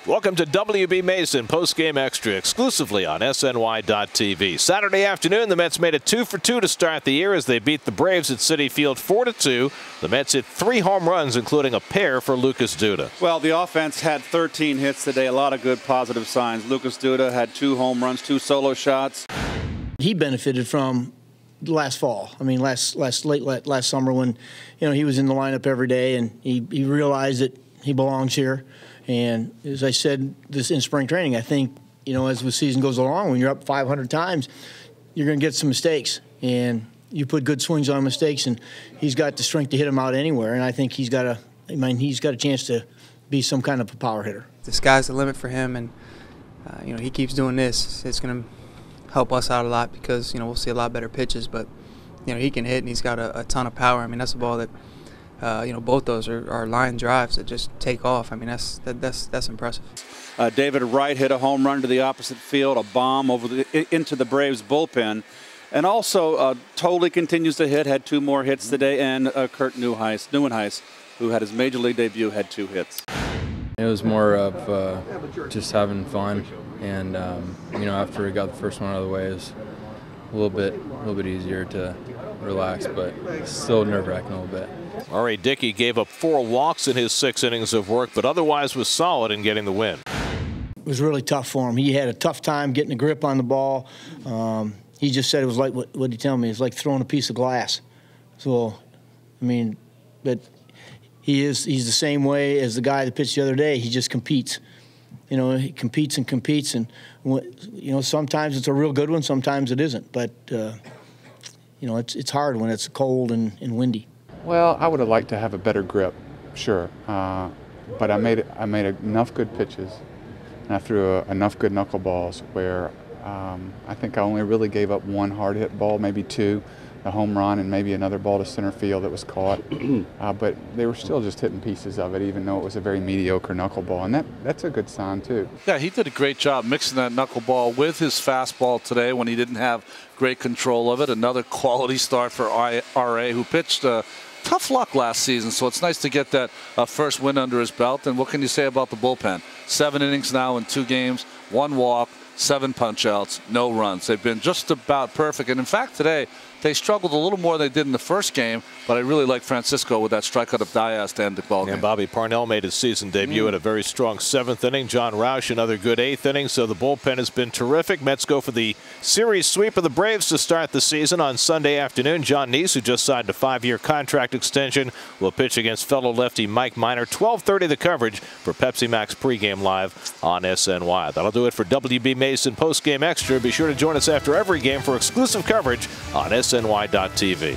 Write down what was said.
Welcome to WB Mason Postgame Extra exclusively on SNY.TV. Saturday afternoon, the Mets made it 2 for 2 to start the year as they beat the Braves at Citi Field 4-2. The Mets hit 3 home runs, including a pair for Lucas Duda. Well, the offense had 13 hits today. A lot of good positive signs. Lucas Duda had 2 home runs, 2 solo shots. He benefited from last fall. I mean, last summer when, he was in the lineup every day and he realized that he belongs here. And as I said this in spring training, I think, as the season goes along, when you're up 500 times, you're going to get some mistakes. And you put good swings on mistakes, and he's got the strength to hit them out anywhere. And I think he's got a chance to be some kind of a power hitter. The sky's the limit for him, and, he keeps doing this. It's going to help us out a lot because, we'll see a lot better pitches. But, he can hit, and he's got a ton of power. I mean, that's a ball that both those are line drives that just take off. I mean, that's impressive. David Wright hit a home run to the opposite field, a bomb into the Braves bullpen. And also, totally continues to hit, had 2 more hits today. And Kurt Neuenhuis, who had his major league debut, had 2 hits. It was more of just having fun. And, after we got the first one out of the way, it was a little bit easier to relax, but still nerve-wracking a little bit. R.A. Dickey gave up 4 walks in his 6 innings of work, but otherwise was solid in getting the win. It was really tough for him. He had a tough time getting a grip on the ball. He just said it was like, what did he tell me? It's like throwing a piece of glass. So, but he's the same way as the guy that pitched the other day. He just competes. He competes and competes, and sometimes it's a real good one, sometimes it isn't. But it's hard when it's cold and windy. Well, I would have liked to have a better grip, sure, but I made enough good pitches, and I threw enough good knuckleballs where I think I only really gave up 1 hard hit ball, maybe 2, a home run, and maybe another ball to center field that was caught. But they were still just hitting pieces of it, even though it was a very mediocre knuckleball, and that's a good sign too. Yeah, he did a great job mixing that knuckleball with his fastball today when he didn't have great control of it. Another quality start for R.A., who pitched tough luck last season, so it's nice to get that first win under his belt. And what can you say about the bullpen? 7 innings now in 2 games, 1 walk, 7 punch-outs, no runs. They've been just about perfect. And in fact, today, they struggled a little more than they did in the first game, but I really like Francisco with that strikeout of Diaz to end the ball game. And Bobby Parnell made his season debut at a very strong 7th inning. John Roush, another good 8th inning. So the bullpen has been terrific. Mets go for the series sweep of the Braves to start the season on Sunday afternoon. John Neese, who just signed a 5-year contract extension, will pitch against fellow lefty Mike Minor. 12:30 the coverage for Pepsi Max pregame live on SNY. That'll do it for WB Mason Postgame Extra. Be sure to join us after every game for exclusive coverage on SNY.TV.